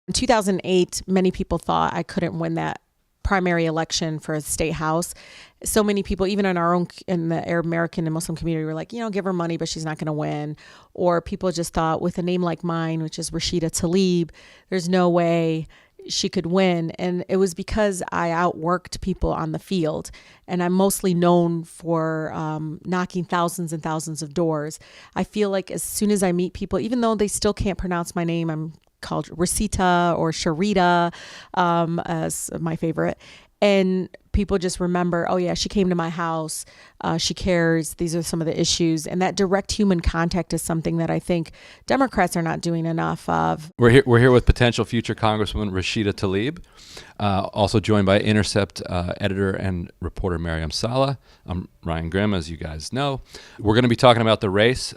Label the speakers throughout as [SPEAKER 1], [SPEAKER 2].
[SPEAKER 1] In 2008, many people thought I couldn't win that primary election for a state house. So many people, even in the Arab American and Muslim community, were like, give her money, but she's not going to win. Or people just thought with a name like mine, which is Rashida Tlaib, there's no way she could win. And it was because I outworked people on the field. And I'm mostly known for knocking thousands and thousands of doors. I feel like as soon as I meet people, even though they still can't pronounce my name, I'm called Rosita or Sharita as my favorite. And people just remember, oh yeah, she came to my house. She cares. These are some of the issues. And that direct human contact is something that I think Democrats are not doing enough of.
[SPEAKER 2] We're here with potential future Congresswoman Rashida Tlaib, also joined by Intercept editor and reporter Mariam Saleh. I'm Ryan Grimm, as you guys know. We're going to be talking about the race,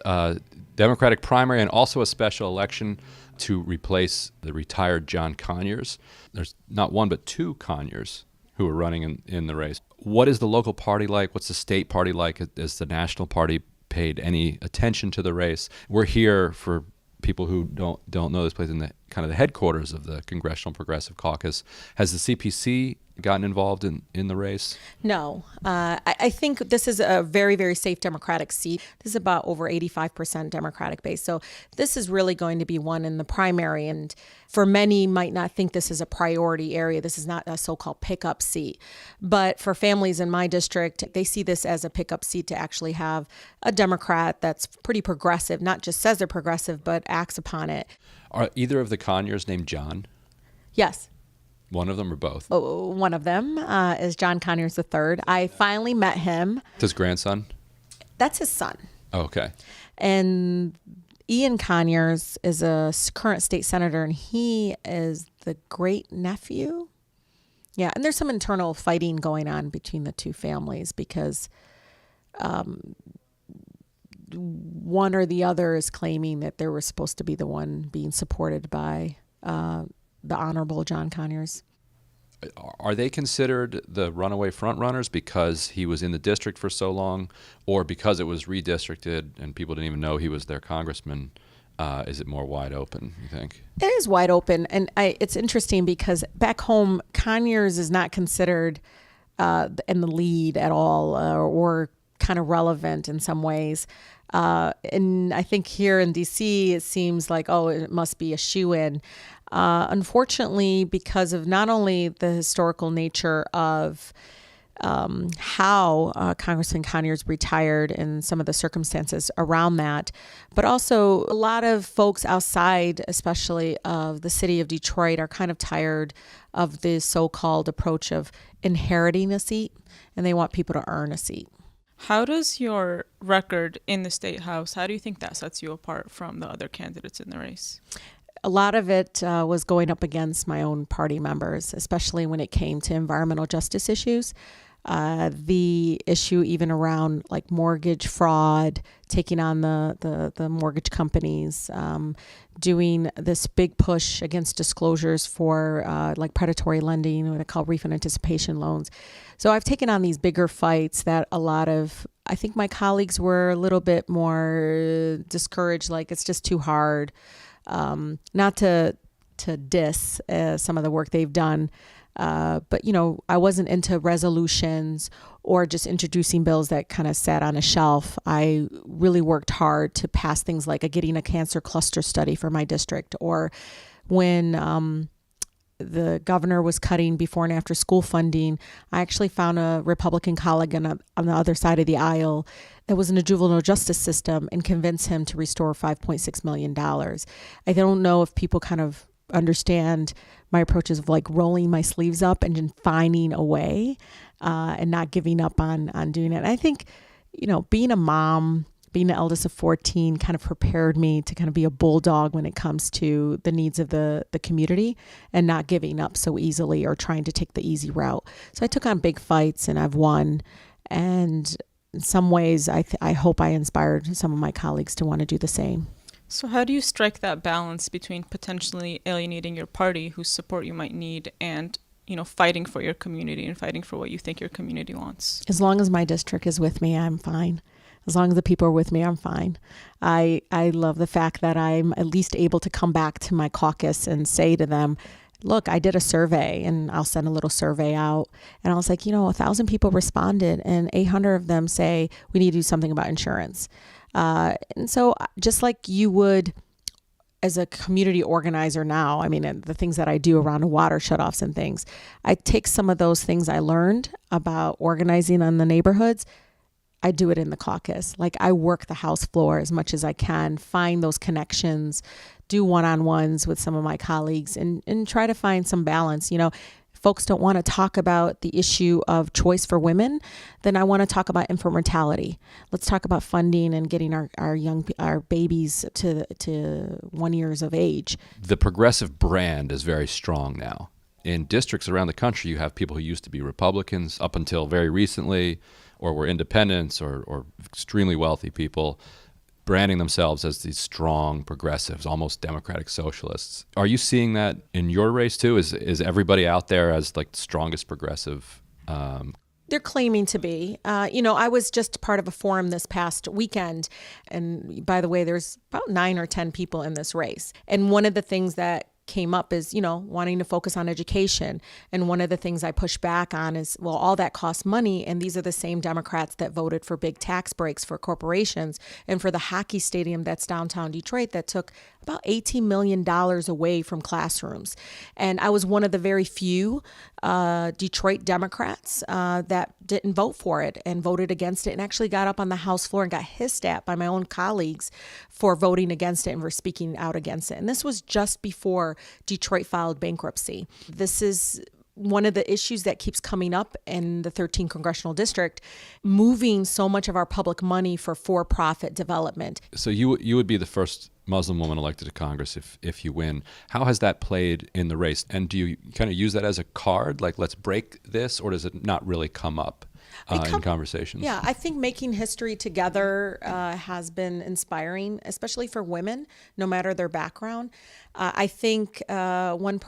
[SPEAKER 2] Democratic primary, and also a special election to replace the retired John Conyers. There's not one but two Conyers who are running in the race. What is the local party like? What's the state party like? Has the national party paid any attention to the race? We're here for people who don't know this place in the kind of the headquarters of the Congressional Progressive Caucus. Has the CPC gotten involved in the race?
[SPEAKER 1] No. I think this is a very, very safe Democratic seat. This is about over 85% Democratic base. So this is really going to be won in the primary. And for many might not think this is a priority area. This is not a so-called pickup seat. But for families in my district, they see this as a pickup seat to actually have a Democrat that's pretty progressive, not just says they're progressive, but acts upon it.
[SPEAKER 2] Are either of the Conyers named John?
[SPEAKER 1] Yes.
[SPEAKER 2] One of them or both?
[SPEAKER 1] Oh, one of them is John Conyers III. I finally met him.
[SPEAKER 2] His grandson?
[SPEAKER 1] That's his son.
[SPEAKER 2] Oh, okay.
[SPEAKER 1] And Ian Conyers is a current state senator, and he is the great nephew. Yeah, and there's some internal fighting going on between the two families because one or the other is claiming that they were supposed to be the one being supported by the Honorable John Conyers.
[SPEAKER 2] Are they considered the runaway frontrunners because he was in the district for so long, or because it was redistricted and people didn't even know he was their congressman? Is it more wide open, you think?
[SPEAKER 1] It is wide open. And it's interesting because back home, Conyers is not considered in the lead at all or kind of relevant in some ways. And I think here in D.C., it seems like, it must be a shoo-in. Unfortunately, because of not only the historical nature of how Congressman Conyers retired and some of the circumstances around that, but also a lot of folks outside, especially of the city of Detroit, are kind of tired of the so-called approach of inheriting a seat, and they want people to earn a seat.
[SPEAKER 3] How does your record in the state house, how do you think that sets you apart from the other candidates in the race?
[SPEAKER 1] A lot of it was going up against my own party members, especially when it came to environmental justice issues. The issue even around like mortgage fraud, taking on the mortgage companies, doing this big push against disclosures for like predatory lending, what I call refund anticipation loans. So I've taken on these bigger fights that I think my colleagues were a little bit more discouraged, like it's just too hard. Not to diss some of the work they've done, but I wasn't into resolutions or just introducing bills that kind of sat on a shelf. I really worked hard to pass things like getting a cancer cluster study for my district, or when the governor was cutting before and after school funding, I actually found a Republican colleague on the other side of the aisle that was in the juvenile justice system and convinced him to restore $5.6 million. I don't know if people kind of understand my approaches of like rolling my sleeves up and then finding a way and not giving up on doing it. And I think, being a mom, being the eldest of 14 kind of prepared me to kind of be a bulldog when it comes to the needs of the community and not giving up so easily or trying to take the easy route. So I took on big fights and I've won. And in some ways, I hope I inspired some of my colleagues to want to do the same.
[SPEAKER 3] So how do you strike that balance between potentially alienating your party, whose support you might need, and fighting for your community and fighting for what you think your community wants?
[SPEAKER 1] As long as my district is with me, I'm fine. As long as the people are with me, I'm fine. I love the fact that I'm at least able to come back to my caucus and say to them, look, I did a survey, and I'll send a little survey out. And I was like, 1,000 people responded and 800 of them say we need to do something about insurance. And so just like you would as a community organizer now, I mean, the things that I do around water shutoffs and things, I take some of those things I learned about organizing in the neighborhoods. I do it in the caucus. Like, I work the House floor as much as I can, find those connections, do one-on-ones with some of my colleagues, and try to find some balance. Folks don't want to talk about the issue of choice for women, then I want to talk about infant mortality. Let's talk about funding and getting our babies to 1 year of age.
[SPEAKER 2] The progressive brand is very strong now. In districts around the country, you have people who used to be Republicans up until very recently, or were independents or extremely wealthy people, branding themselves as these strong progressives, almost democratic socialists. Are you seeing that in your race too? Is everybody out there as like the strongest progressive?
[SPEAKER 1] They're claiming to be. I was just part of a forum this past weekend. And by the way, there's about 9 or 10 people in this race. And one of the things that came up is, wanting to focus on education. And one of the things I push back on is, well, all that costs money. And these are the same Democrats that voted for big tax breaks for corporations and for the hockey stadium that's downtown Detroit that took about $18 million away from classrooms. And I was one of the very few Detroit Democrats that didn't vote for it and voted against it, and actually got up on the House floor and got hissed at by my own colleagues for voting against it and for speaking out against it. And this was just before Detroit filed bankruptcy. This is one of the issues that keeps coming up in the 13th congressional district, moving so much of our public money for-profit development.
[SPEAKER 2] So you would be the first Muslim woman elected to Congress if you win. How has that played in the race? And do you kind of use that as a card, like let's break this, or does it not really come up in conversations?
[SPEAKER 1] Yeah, I think making history together has been inspiring, especially for women, no matter their background. I think one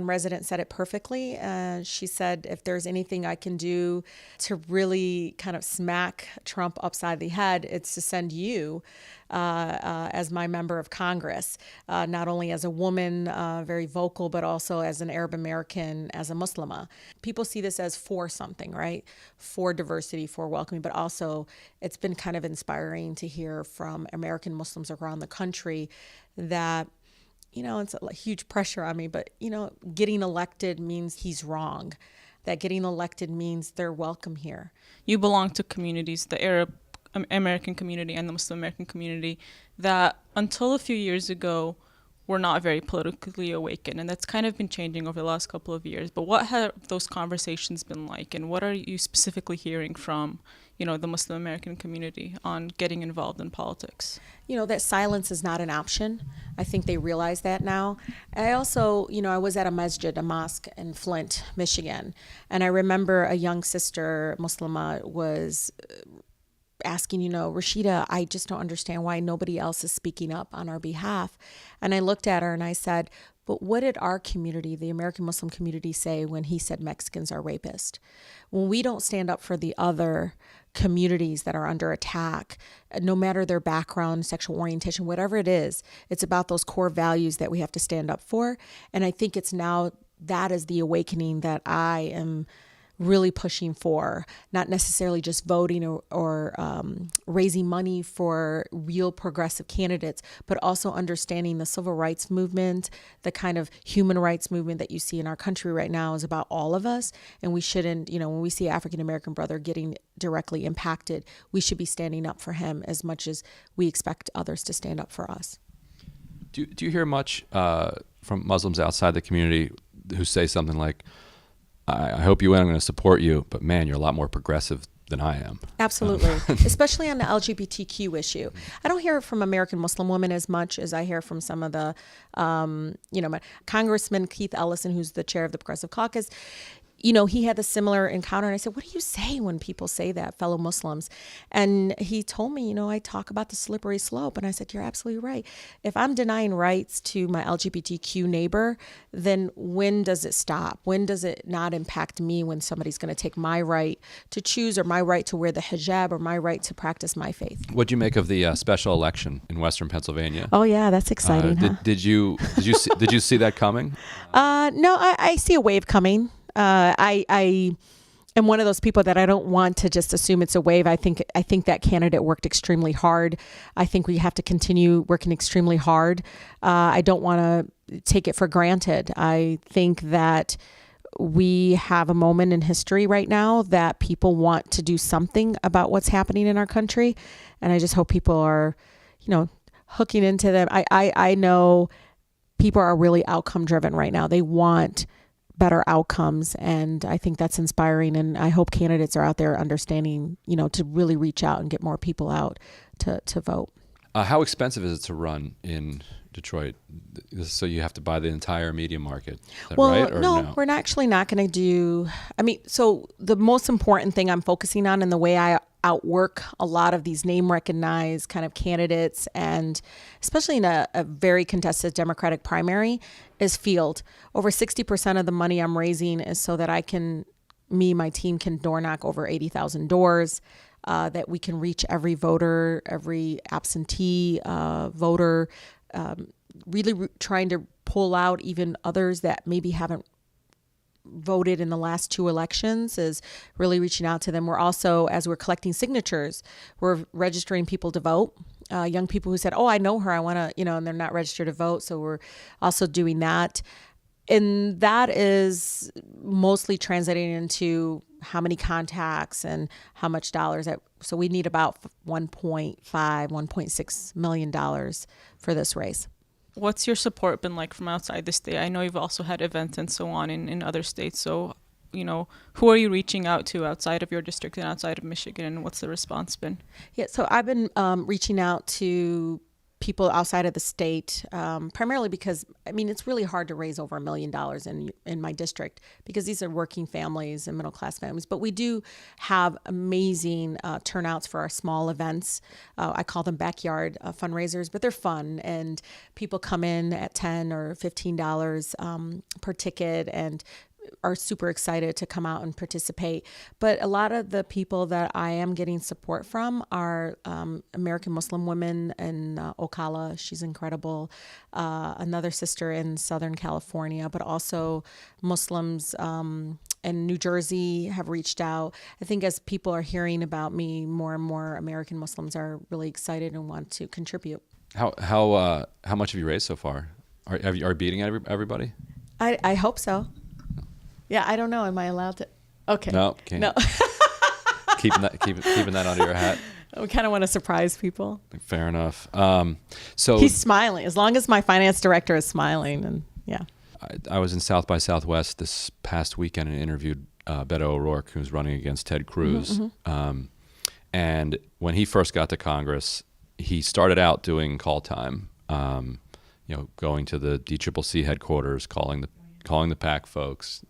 [SPEAKER 1] resident said it perfectly. She said, if there's anything I can do to really kind of smack Trump upside the head, it's to send you as my member of Congress, not only as a woman, very vocal, but also as an Arab American, as a Muslima. People see this as for something, right? For diversity, for welcoming, but also it's been kind of inspiring to hear from American Muslims around the country that, it's a huge pressure on me, but, getting elected means he's wrong. That getting elected means they're welcome here.
[SPEAKER 3] You belong to communities, the Arab American community and the Muslim American community, that until a few years ago were not very politically awakened, and that's kind of been changing over the last couple of years. But what have those conversations been like, and what are you specifically hearing from the Muslim American community on getting involved in politics?
[SPEAKER 1] That silence is not an option. I think they realize that now. I also, I was at a masjid, a mosque in Flint, Michigan, and I remember a young sister, Muslima, was asking, Rashida, I just don't understand why nobody else is speaking up on our behalf. And I looked at her and I said, but what did our community, the American Muslim community, say when he said Mexicans are rapists? When we don't stand up for the other communities that are under attack, no matter their background, sexual orientation, whatever it is, it's about those core values that we have to stand up for. And I think it's now that is the awakening that I am really pushing for, not necessarily just voting or raising money for real progressive candidates, but also understanding the civil rights movement, the kind of human rights movement that you see in our country right now is about all of us. And we shouldn't, when we see African-American brother getting directly impacted, we should be standing up for him as much as we expect others to stand up for us.
[SPEAKER 2] Do you hear much from Muslims outside the community who say something like, I hope you win, I'm going to support you, but man, you're a lot more progressive than I am.
[SPEAKER 1] Absolutely, especially on the LGBTQ issue. I don't hear it from American Muslim women as much as I hear from some of the, Congressman Keith Ellison, who's the chair of the Progressive Caucus. he had a similar encounter. And I said, what do you say when people say that, fellow Muslims? And he told me, I talk about the slippery slope. And I said, you're absolutely right. If I'm denying rights to my LGBTQ neighbor, then when does it stop? When does it not impact me when somebody's going to take my right to choose, or my right to wear the hijab, or my right to practice my faith?
[SPEAKER 2] What'd you make of the special election in Western Pennsylvania?
[SPEAKER 1] Oh, yeah, that's exciting.
[SPEAKER 2] Did you see that coming?
[SPEAKER 1] No, I see a wave coming. I am one of those people that I don't want to just assume it's a wave. I think that candidate worked extremely hard. I think we have to continue working extremely hard. I don't want to take it for granted. I think that we have a moment in history right now that people want to do something about what's happening in our country. And I just hope people are, hooking into them. I know people are really outcome driven right now. They want better outcomes. And I think that's inspiring. And I hope candidates are out there understanding, to really reach out and get more people out to vote.
[SPEAKER 2] How expensive is it to run in Detroit? So you have to buy the entire media market. Is that right? Or
[SPEAKER 1] no, we're actually not going to do. So the most important thing I'm focusing on, and the way I outwork a lot of these name recognized kind of candidates, and especially in a very contested Democratic primary, is field. Over 60% of the money I'm raising is so that my team can door knock over 80,000 doors, that we can reach every voter, every absentee voter, really trying to pull out even others that maybe haven't voted in the last 2 elections, is really reaching out to them. We're also, as we're collecting signatures, we're registering people to vote. Young people who said, I know her, I want to, and they're not registered to vote. So we're also doing that. And that is mostly translating into how many contacts and how much dollars. So we need about $1.6 million for this race.
[SPEAKER 3] What's your support been like from outside the state? I know you've also had events and so on in other states. So, who are you reaching out to outside of your district and outside of Michigan, and what's the response been?
[SPEAKER 1] Yeah, so I've been reaching out to people outside of the state, primarily because, it's really hard to raise over $1 million in my district, because these are working families and middle-class families. But we do have amazing turnouts for our small events. I call them backyard fundraisers, but they're fun. And people come in at $10 or $15 per ticket and are super excited to come out and participate. But a lot of the people that I am getting support from are American Muslim women in Ocala. She's incredible. Another sister in Southern California, but also Muslims in New Jersey have reached out. I think as people are hearing about me, more and more American Muslims are really excited and want to contribute.
[SPEAKER 2] How much have you raised so far? Are you beating everybody?
[SPEAKER 1] I hope so. Yeah, I don't know. Am I allowed to? Okay.
[SPEAKER 2] No, can't.
[SPEAKER 1] No.
[SPEAKER 2] keeping that under your hat.
[SPEAKER 1] We kind of want to surprise people.
[SPEAKER 2] Fair enough. So
[SPEAKER 1] he's smiling, as long as my finance director is smiling, and yeah.
[SPEAKER 2] I was in South by Southwest this past weekend and interviewed Beto O'Rourke, who's running against Ted Cruz. Mm-hmm. And when he first got to Congress, he started out doing call time. Going to the DCCC headquarters, calling the PAC folks.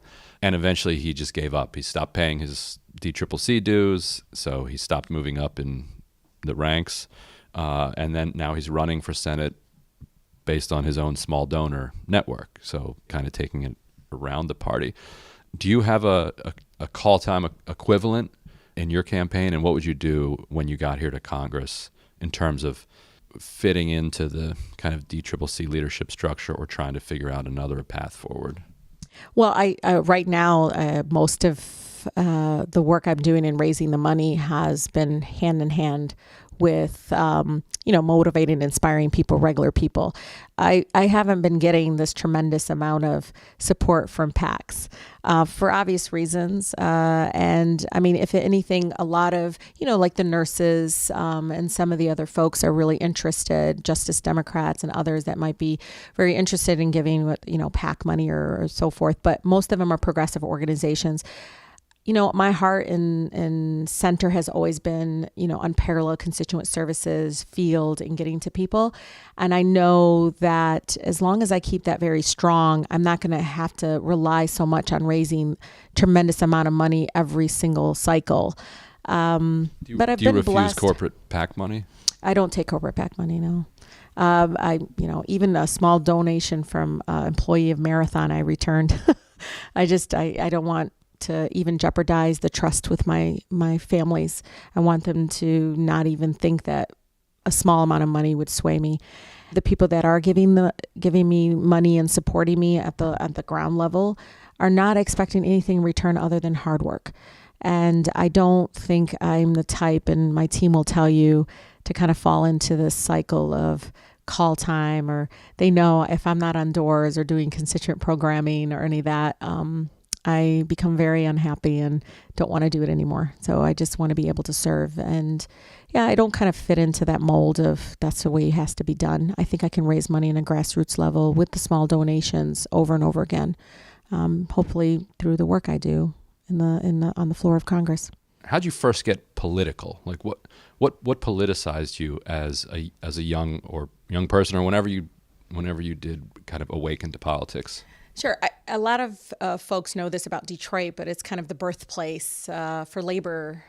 [SPEAKER 2] And eventually he just gave up. He stopped paying his DCCC dues, so he stopped moving up in the ranks. And then now he's running for Senate based on his own small donor network, so kind of taking it around the party. Do you have a call time equivalent in your campaign, and what would you do when you got here to Congress in terms of fitting into the kind of DCCC leadership structure, or trying to figure out another path forward?
[SPEAKER 1] Well, I right now, most of the work I'm doing in raising the money has been hand in hand with, motivating and inspiring people, regular people. I haven't been getting this tremendous amount of support from PACs for obvious reasons. And if anything, a lot of, like the nurses and some of the other folks are really interested, Justice Democrats and others that might be very interested in giving, PAC money or so forth. But most of them are progressive organizations. My heart and center has always been, unparalleled constituent services, field, and getting to people. And I know that as long as I keep that very strong, I'm not going to have to rely so much on raising tremendous amount of money every single cycle. But I've
[SPEAKER 2] do you
[SPEAKER 1] been
[SPEAKER 2] refuse
[SPEAKER 1] blessed.
[SPEAKER 2] corporate PAC money?
[SPEAKER 1] I don't take corporate PAC money, no. Even a small donation from an employee of Marathon, I returned. I don't want to even jeopardize the trust with my families. I want them to not even think that a small amount of money would sway me. The people that are giving me money and supporting me at the ground level are not expecting anything in return other than hard work. And I don't think I'm the type, and my team will tell you, to kind of fall into this cycle of call time, or they know if I'm not on doors or doing constituent programming or any of that, I become very unhappy and don't want to do it anymore. So I just want to be able to serve. And yeah, I don't kind of fit into that mold of that's the way it has to be done. I think I can raise money in a grassroots level with the small donations over and over again, hopefully through the work I do on the floor of Congress.
[SPEAKER 2] How'd you first get political? Like what politicized you as a young person, or whenever you did kind of awaken to politics?
[SPEAKER 1] Sure. A lot of folks know this about Detroit, but it's kind of the birthplace for labor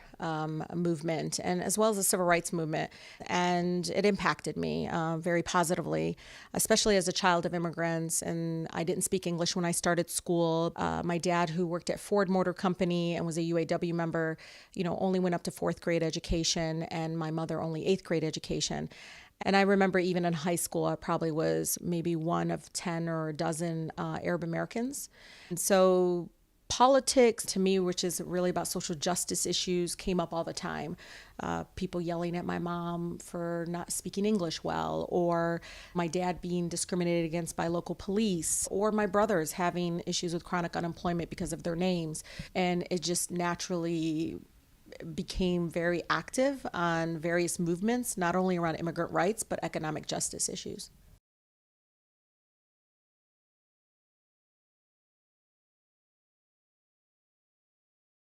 [SPEAKER 1] movement, and as well as the civil rights movement. And it impacted me very positively, especially as a child of immigrants. And I didn't speak English when I started school. My dad, who worked at Ford Motor Company and was a UAW member, only went up to 4th grade education, and my mother only 8th grade education. And I remember even in high school, I probably was maybe one of 10 or a dozen Arab Americans. And so politics to me, which is really about social justice issues, came up all the time. People yelling at my mom for not speaking English well, or my dad being discriminated against by local police, or my brothers having issues with chronic unemployment because of their names. And it just naturally became very active on various movements, not only around immigrant rights, but economic justice issues.